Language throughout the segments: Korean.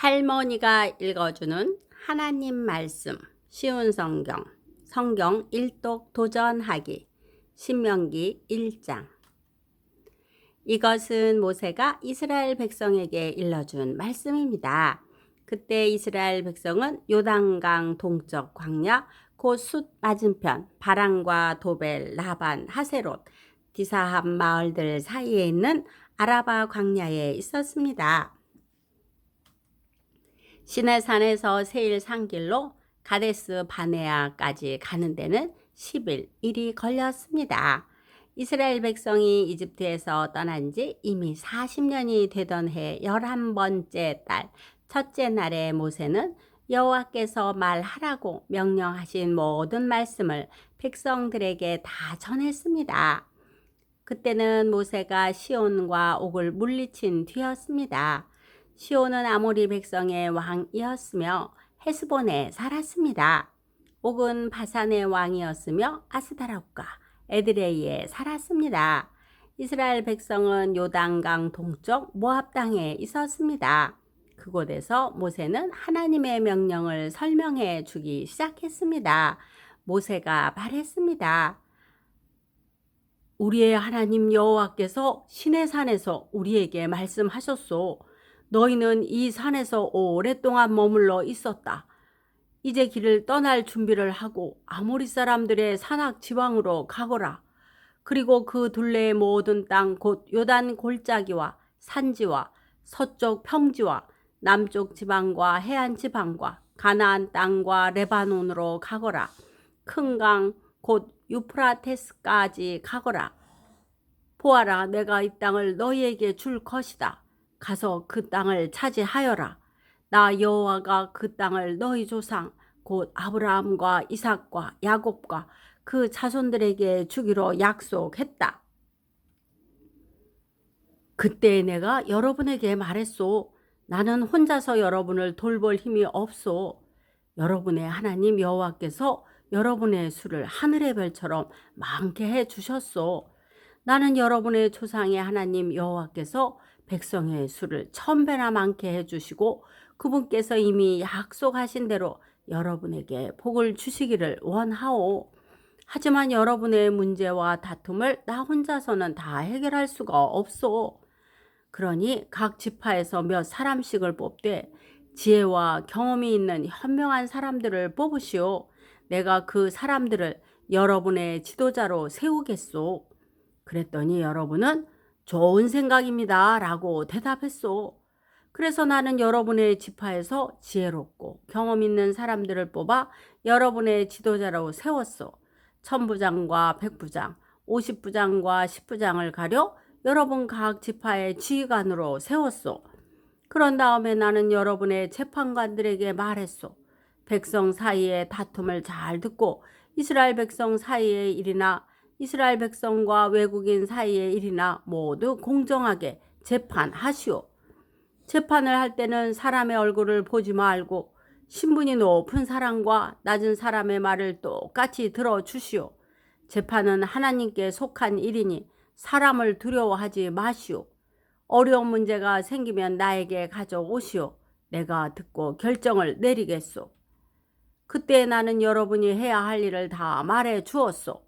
할머니가 읽어주는 하나님 말씀, 쉬운 성경 일독 도전하기, 신명기 1장. 이것은 모세가 이스라엘 백성에게 일러준 말씀입니다. 그때 이스라엘 백성은 요단강 동쪽 광야, 곧 숫 맞은편 바란과 도벨, 라반, 하세롯, 디사합 마을들 사이에 있는 아라바 광야에 있었습니다. 시내산에서 세일 산길로 가데스 바네아까지 가는 데는 11일이 걸렸습니다. 이스라엘 백성이 이집트에서 떠난 지 이미 40년이 되던 해 11번째 달 첫째 날에 모세는 여호와께서 말하라고 명령하신 모든 말씀을 백성들에게 다 전했습니다. 그때는 모세가 시온과 옥을 물리친 뒤였습니다. 시온은 아모리 백성의 왕이었으며 헤스본에 살았습니다. 옥은 바산의 왕이었으며 아스다롯과 에드레이에 살았습니다. 이스라엘 백성은 요단강 동쪽 모압 땅에 있었습니다. 그곳에서 모세는 하나님의 명령을 설명해 주기 시작했습니다. 모세가 말했습니다. 우리의 하나님 여호와께서 시내산에서 우리에게 말씀하셨소. 너희는 이 산에서 오랫동안 머물러 있었다. 이제 길을 떠날 준비를 하고 아모리 사람들의 산악 지방으로 가거라. 그리고 그 둘레의 모든 땅 곧 요단 골짜기와 산지와 서쪽 평지와 남쪽 지방과 해안 지방과 가나안 땅과 레바논으로 가거라. 큰 강 곧 유프라테스까지 가거라. 보아라, 내가 이 땅을 너희에게 줄 것이다. 가서 그 땅을 차지하여라. 나 여호와가 그 땅을 너희 조상 곧 아브라함과 이삭과 야곱과 그 자손들에게 주기로 약속했다. 그때 내가 여러분에게 말했소. 나는 혼자서 여러분을 돌볼 힘이 없소. 여러분의 하나님 여호와께서 여러분의 수를 하늘의 별처럼 많게 해 주셨소. 나는 여러분의 조상의 하나님 여호와께서 백성의 수를 1000배나 많게 해주시고 그분께서 이미 약속하신 대로 여러분에게 복을 주시기를 원하오. 하지만 여러분의 문제와 다툼을 나 혼자서는 다 해결할 수가 없소. 그러니 각 지파에서 몇 사람씩을 뽑되 지혜와 경험이 있는 현명한 사람들을 뽑으시오. 내가 그 사람들을 여러분의 지도자로 세우겠소. 그랬더니 여러분은 좋은 생각입니다 라고 대답했소. 그래서 나는 여러분의 지파에서 지혜롭고 경험 있는 사람들을 뽑아 여러분의 지도자로 세웠소. 1000부장과 100부장, 50부장과 10부장을 가려 여러분 각 지파의 지휘관으로 세웠소. 그런 다음에 나는 여러분의 재판관들에게 말했소. 백성 사이의 다툼을 잘 듣고 이스라엘 백성 사이의 일이나 이스라엘 백성과 외국인 사이의 일이나 모두 공정하게 재판하시오. 재판을 할 때는 사람의 얼굴을 보지 말고 신분이 높은 사람과 낮은 사람의 말을 똑같이 들어주시오. 재판은 하나님께 속한 일이니 사람을 두려워하지 마시오. 어려운 문제가 생기면 나에게 가져오시오. 내가 듣고 결정을 내리겠소. 그때 나는 여러분이 해야 할 일을 다 말해 주었소.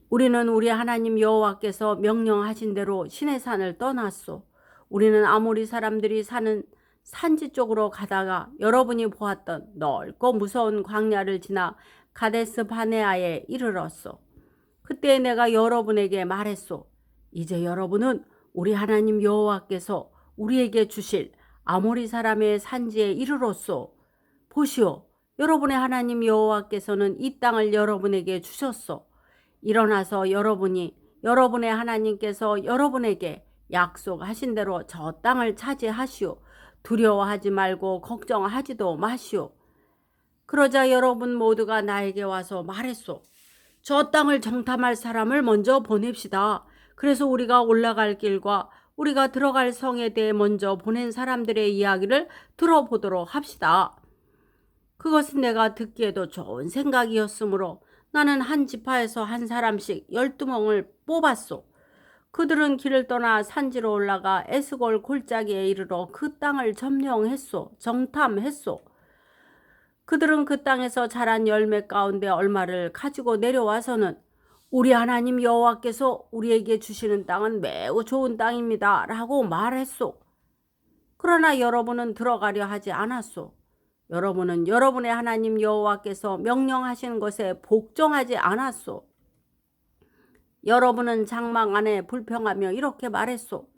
우리는 우리 하나님 여호와께서 명령하신 대로 시내산을 떠났소. 우리는 아모리 사람들이 사는 산지 쪽으로 가다가 여러분이 보았던 넓고 무서운 광야를 지나 가데스 바네아에 이르렀소. 그때 내가 여러분에게 말했소. 이제 여러분은 우리 하나님 여호와께서 우리에게 주실 아모리 사람의 산지에 이르렀소. 보시오, 여러분의 하나님 여호와께서는 이 땅을 여러분에게 주셨소. 일어나서 여러분의 하나님께서 여러분에게 약속하신 대로 저 땅을 차지하시오. 두려워하지 말고 걱정하지도 마시오. 그러자 여러분 모두가 나에게 와서 말했소. 저 땅을 정탐할 사람을 먼저 보냅시다. 그래서 우리가 올라갈 길과 우리가 들어갈 성에 대해 먼저 보낸 사람들의 이야기를 들어보도록 합시다. 그것은 내가 듣기에도 좋은 생각이었으므로 나는 한 지파에서 한 사람씩 12명을 뽑았소. 그들은 길을 떠나 산지로 올라가 에스골 골짜기에 이르러 그 땅을 점령했소. 정탐했소. 그들은 그 땅에서 자란 열매 가운데 얼마를 가지고 내려와서는 우리 하나님 여호와께서 우리에게 주시는 땅은 매우 좋은 땅입니다 라고 말했소. 그러나 여러분은 들어가려 하지 않았소. 여러분은 여러분의 하나님 여호와께서 명령하신 것에 복종하지 않았소. 여러분은 장막 안에 불평하며 이렇게 말했소.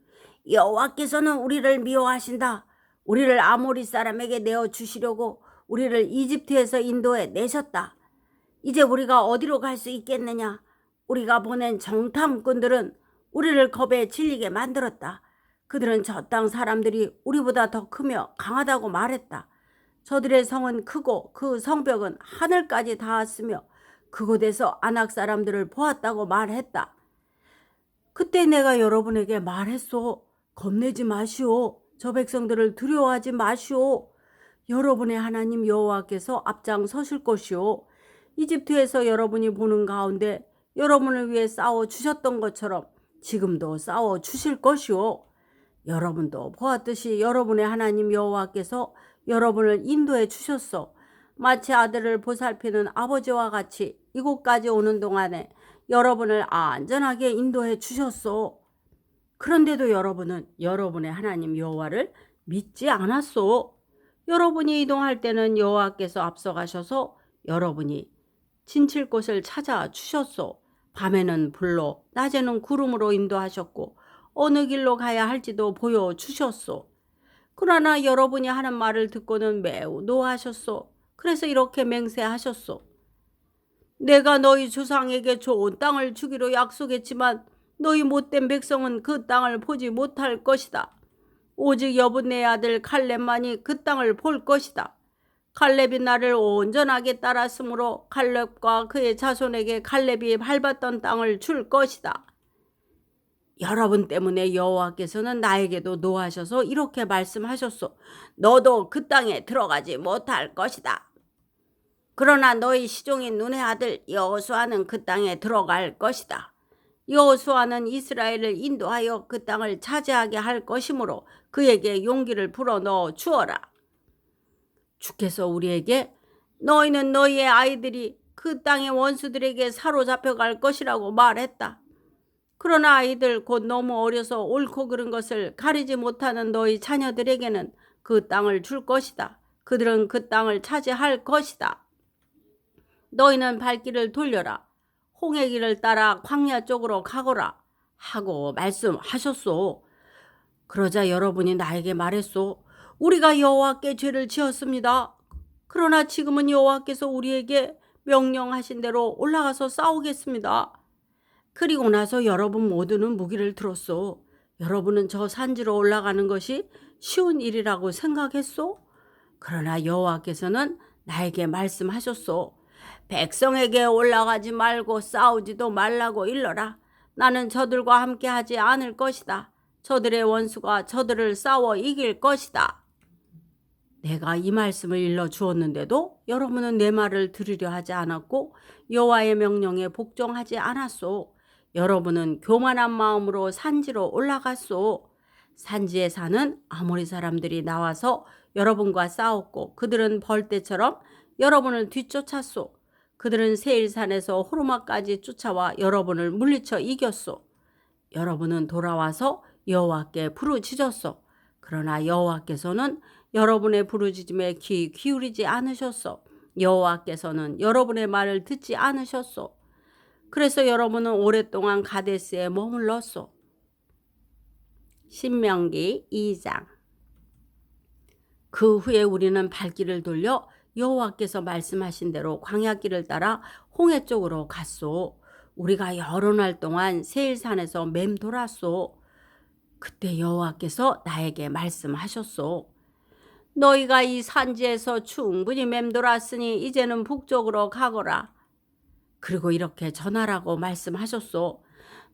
여호와께서는 우리를 미워하신다. 우리를 아모리 사람에게 내어주시려고 우리를 이집트에서 인도해 내셨다. 이제 우리가 어디로 갈 수 있겠느냐. 우리가 보낸 정탐꾼들은 우리를 겁에 질리게 만들었다. 그들은 저 땅 사람들이 우리보다 더 크며 강하다고 말했다. 저들의 성은 크고 그 성벽은 하늘까지 닿았으며 그곳에서 아낙 사람들을 보았다고 말했다. 그때 내가 여러분에게 말했소. 겁내지 마시오. 저 백성들을 두려워하지 마시오. 여러분의 하나님 여호와께서 앞장서실 것이오. 이집트에서 여러분이 보는 가운데 여러분을 위해 싸워 주셨던 것처럼 지금도 싸워 주실 것이오. 여러분도 보았듯이 여러분의 하나님 여호와께서 여러분을 인도해 주셨소. 마치 아들을 보살피는 아버지와 같이 이곳까지 오는 동안에 여러분을 안전하게 인도해 주셨소. 그런데도 여러분은 여러분의 하나님 여호와를 믿지 않았소. 여러분이 이동할 때는 여호와께서 앞서가셔서 여러분이 진칠 곳을 찾아 주셨소. 밤에는 불로 낮에는 구름으로 인도하셨고 어느 길로 가야 할지도 보여주셨소. 그러나 여러분이 하는 말을 듣고는 매우 노하셨소. 그래서 이렇게 맹세하셨소. 내가 너희 조상에게 좋은 땅을 주기로 약속했지만 너희 못된 백성은 그 땅을 보지 못할 것이다. 오직 여분네 아들 칼렙만이 그 땅을 볼 것이다. 칼렙이 나를 온전하게 따랐으므로 칼렙과 그의 자손에게 칼렙이 밟았던 땅을 줄 것이다. 여러분 때문에 여호와께서는 나에게도 노하셔서 이렇게 말씀하셨소. 너도 그 땅에 들어가지 못할 것이다. 그러나 너희 시종인 눈의 아들 여호수아는 그 땅에 들어갈 것이다. 여호수아는 이스라엘을 인도하여 그 땅을 차지하게 할 것이므로 그에게 용기를 불어넣어 주어라. 주께서 우리에게 너희는 너희의 아이들이 그 땅의 원수들에게 사로잡혀 갈 것이라고 말했다. 그러나 아이들 곧 너무 어려서 옳고 그른 것을 가리지 못하는 너희 자녀들에게는 그 땅을 줄 것이다. 그들은 그 땅을 차지할 것이다. 너희는 발길을 돌려라. 홍해 길을 따라 광야 쪽으로 가거라 하고 말씀하셨소. 그러자 여러분이 나에게 말했소. 우리가 여호와께 죄를 지었습니다. 그러나 지금은 여호와께서 우리에게 명령하신 대로 올라가서 싸우겠습니다. 그리고 나서 여러분 모두는 무기를 들었소. 여러분은 저 산지로 올라가는 것이 쉬운 일이라고 생각했소? 그러나 여호와께서는 나에게 말씀하셨소. 백성에게 올라가지 말고 싸우지도 말라고 일러라. 나는 저들과 함께 하지 않을 것이다. 저들의 원수가 저들을 싸워 이길 것이다. 내가 이 말씀을 일러 주었는데도 여러분은 내 말을 들으려 하지 않았고 여호와의 명령에 복종하지 않았소. 여러분은 교만한 마음으로 산지로 올라갔소. 산지에 사는 아모리 사람들이 나와서 여러분과 싸웠고 그들은 벌떼처럼 여러분을 뒤쫓았소. 그들은 세일산에서 호르마까지 쫓아와 여러분을 물리쳐 이겼소. 여러분은 돌아와서 여호와께 부르짖었소. 그러나 여호와께서는 여러분의 부르짖음에 귀 기울이지 않으셨소. 여호와께서는 여러분의 말을 듣지 않으셨소. 그래서 여러분은 오랫동안 가데스에 머물렀소. 신명기 2장. 그 후에 우리는 발길을 돌려 여호와께서 말씀하신 대로 광야길을 따라 홍해 쪽으로 갔소. 우리가 여러 날 동안 세일산에서 맴돌았소. 그때 여호와께서 나에게 말씀하셨소. 너희가 이 산지에서 충분히 맴돌았으니 이제는 북쪽으로 가거라. 그리고 이렇게 전하라고 말씀하셨소.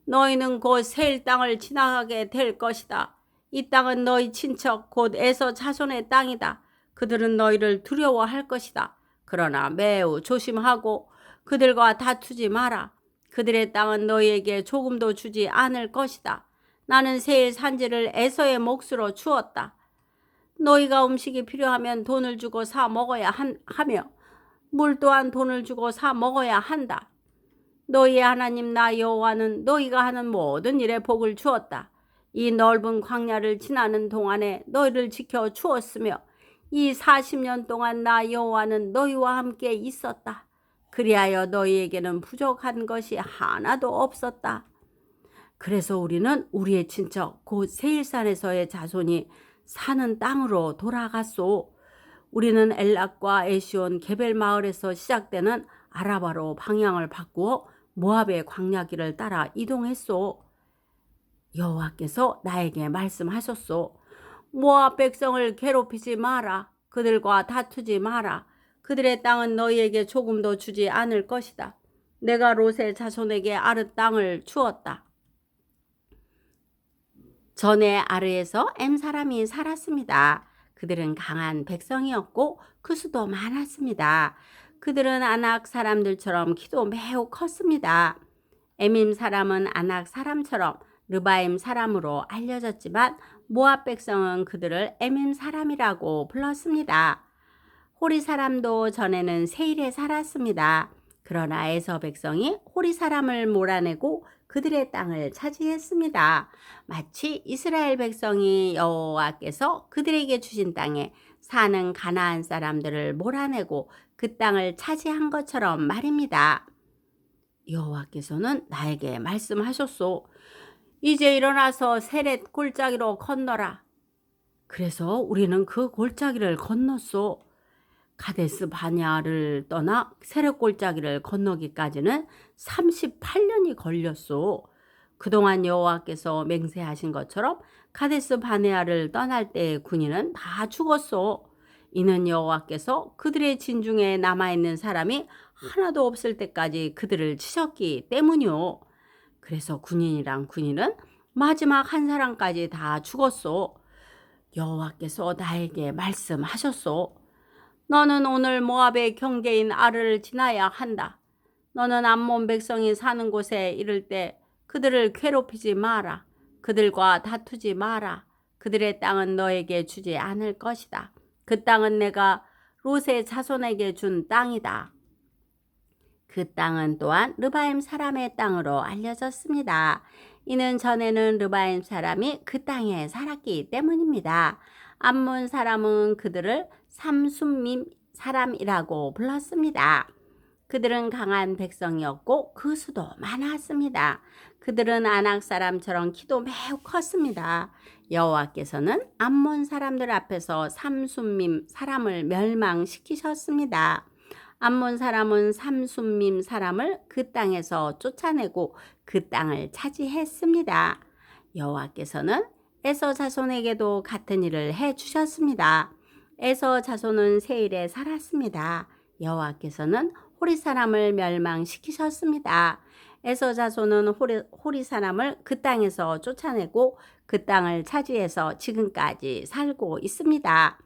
너희는 곧 세일 땅을 지나가게 될 것이다. 이 땅은 너희 친척 곧 에서 자손의 땅이다. 그들은 너희를 두려워할 것이다. 그러나 매우 조심하고 그들과 다투지 마라. 그들의 땅은 너희에게 조금도 주지 않을 것이다. 나는 세일 산지를 에서의 몫으로 주었다. 너희가 음식이 필요하면 돈을 주고 사 먹어야 하며 물 또한 돈을 주고 사 먹어야 한다. 너희의 하나님 나 여호와는 너희가 하는 모든 일에 복을 주었다. 이 넓은 광야를 지나는 동안에 너희를 지켜 주었으며 이 40년 동안 나 여호와는 너희와 함께 있었다. 그리하여 너희에게는 부족한 것이 하나도 없었다. 그래서 우리는 우리의 친척 곧 세일산에서의 자손이 사는 땅으로 돌아갔소. 우리는 엘락과 에시온 게벨 마을에서 시작되는 아라바로 방향을 바꾸어 모압의 광야길을 따라 이동했소. 여호와께서 나에게 말씀하셨소. 모압 백성을 괴롭히지 마라. 그들과 다투지 마라. 그들의 땅은 너희에게 조금도 주지 않을 것이다. 내가 롯의 자손에게 아르 땅을 주었다. 전에 아르에서 엠 사람이 살았습니다. 그들은 강한 백성이었고 그 수도 많았습니다. 그들은 아낙 사람들처럼 키도 매우 컸습니다. 에밈 사람은 아낙 사람처럼 르바임 사람으로 알려졌지만 모압 백성은 그들을 에밈 사람이라고 불렀습니다. 호리 사람도 전에는 세일에 살았습니다. 그러나 에서 백성이 호리 사람을 몰아내고 그들의 땅을 차지했습니다. 마치 이스라엘 백성이 여호와께서 그들에게 주신 땅에 사는 가나안 사람들을 몰아내고 그 땅을 차지한 것처럼 말입니다. 여호와께서는 나에게 말씀하셨소. 이제 일어나서 세렛 골짜기로 건너라. 그래서 우리는 그 골짜기를 건넜소. 가데스 바냐를 떠나 세렛 골짜기를 건너기까지는 38년이 걸렸소. 그동안 여호와께서 맹세하신 것처럼 가데스 바네아를 떠날 때의 군인은 다 죽었소. 이는 여호와께서 그들의 진중에 남아있는 사람이 하나도 없을 때까지 그들을 치셨기 때문이요. 그래서 군인이랑 군인은 마지막 한 사람까지 다 죽었소. 여호와께서 나에게 말씀하셨소. 너는 오늘 모압의 경계인 아르를 지나야 한다. 너는 암몬 백성이 사는 곳에 이를 때 그들을 괴롭히지 마라. 그들과 다투지 마라. 그들의 땅은 너에게 주지 않을 것이다. 그 땅은 내가 롯의 자손에게 준 땅이다. 그 땅은 또한 르바임 사람의 땅으로 알려졌습니다. 이는 전에는 르바임 사람이 그 땅에 살았기 때문입니다. 암몬 사람은 그들을 삼순밈 사람이라고 불렀습니다. 그들은 강한 백성이었고 그 수도 많았습니다. 그들은 아낙 사람처럼 키도 매우 컸습니다. 여호와께서는 암몬 사람들 앞에서 삼순밈 사람을 멸망시키셨습니다. 암몬 사람은 삼순밈 사람을 그 땅에서 쫓아내고 그 땅을 차지했습니다. 여호와께서는 에서 자손에게도 같은 일을 해주셨습니다. 에서 자손은 세일에 살았습니다. 여호와께서는 호리 사람을 멸망시키셨습니다. 에서 자손은 호리 사람을 그 땅에서 쫓아내고 그 땅을 차지해서 지금까지 살고 있습니다.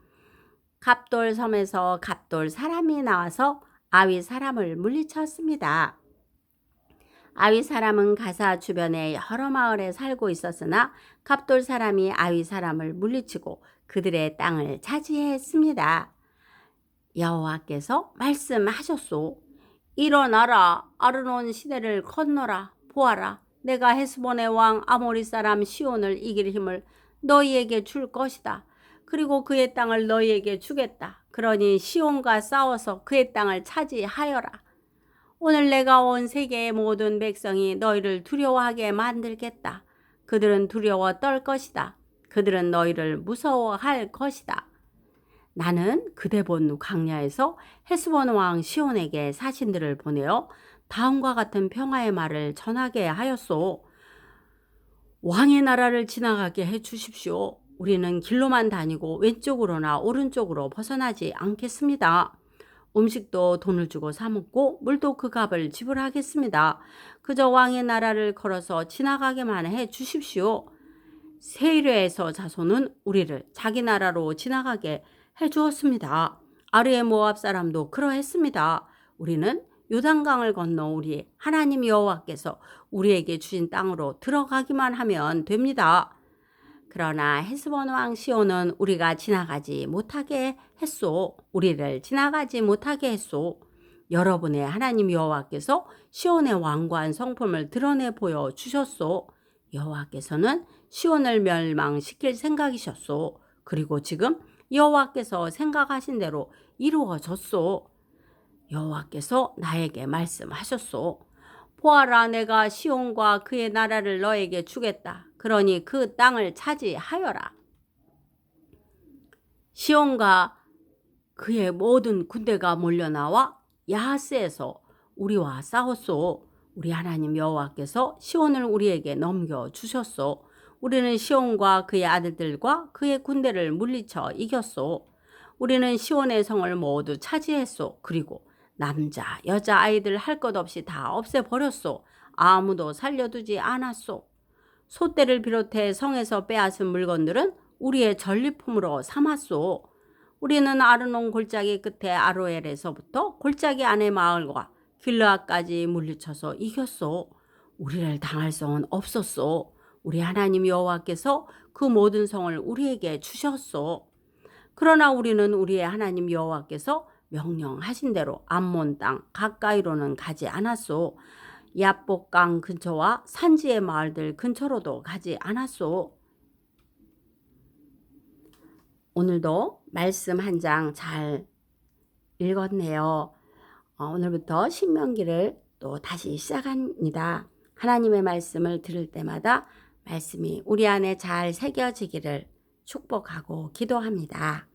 갑돌 섬에서 갑돌 사람이 나와서 아위 사람을 물리쳤습니다. 아위 사람은 가사 주변의 여러 마을에 살고 있었으나 갑돌 사람이 아위 사람을 물리치고 그들의 땅을 차지했습니다. 여호와께서 말씀하셨소. 일어나라. 아르논 시내를 건너라. 보아라. 내가 헤스본의 왕 아모리 사람 시온을 이길 힘을 너희에게 줄 것이다. 그리고 그의 땅을 너희에게 주겠다. 그러니 시온과 싸워서 그의 땅을 차지하여라. 오늘 내가 온 세계의 모든 백성이 너희를 두려워하게 만들겠다. 그들은 두려워 떨 것이다. 그들은 너희를 무서워할 것이다. 나는 그대본 광야에서 헤스본 왕 시온에게 사신들을 보내어 다음과 같은 평화의 말을 전하게 하였소. 왕의 나라를 지나가게 해 주십시오. 우리는 길로만 다니고 왼쪽으로나 오른쪽으로 벗어나지 않겠습니다. 음식도 돈을 주고 사 먹고 물도 그 값을 지불하겠습니다. 그저 왕의 나라를 걸어서 지나가게만 해 주십시오. 세일에서 자손은 우리를 자기 나라로 지나가게 해 주었습니다. 아르의 모압 사람도 그러했습니다. 우리는 요단강을 건너 우리 하나님 여호와께서 우리에게 주신 땅으로 들어가기만 하면 됩니다. 그러나 헤스본 왕 시온은 우리가 지나가지 못하게 했소. 우리를 지나가지 못하게 했소. 여러분의 하나님 여호와께서 시온의 완고한 성품을 드러내 보여 주셨소. 여호와께서는 시온을 멸망시킬 생각이셨소. 그리고 지금 여호와께서 생각하신 대로 이루어졌소. 여호와께서 나에게 말씀하셨소. 보아라, 내가 시온과 그의 나라를 너에게 주겠다. 그러니 그 땅을 차지하여라. 시온과 그의 모든 군대가 몰려나와 야하스에서 우리와 싸웠소. 우리 하나님 여호와께서 시온을 우리에게 넘겨주셨소. 우리는 시온과 그의 아들들과 그의 군대를 물리쳐 이겼소. 우리는 시온의 성을 모두 차지했소. 그리고 남자, 여자, 아이들 할 것 없이 다 없애버렸소. 아무도 살려두지 않았소. 소떼를 비롯해 성에서 빼앗은 물건들은 우리의 전리품으로 삼았소. 우리는 아르논 골짜기 끝에 아로엘에서부터 골짜기 안의 마을과 길르앗까지 물리쳐서 이겼소. 우리를 당할 성은 없었소. 우리 하나님 여호와께서 그 모든 성을 우리에게 주셨소. 그러나 우리는 우리의 하나님 여호와께서 명령하신 대로 암몬 땅 가까이로는 가지 않았소. 야복강 근처와 산지의 마을들 근처로도 가지 않았소. 오늘도 말씀 한 장 잘 읽었네요. 오늘부터 신명기를 또 다시 시작합니다. 하나님의 말씀을 들을 때마다 말씀이 우리 안에 잘 새겨지기를 축복하고 기도합니다.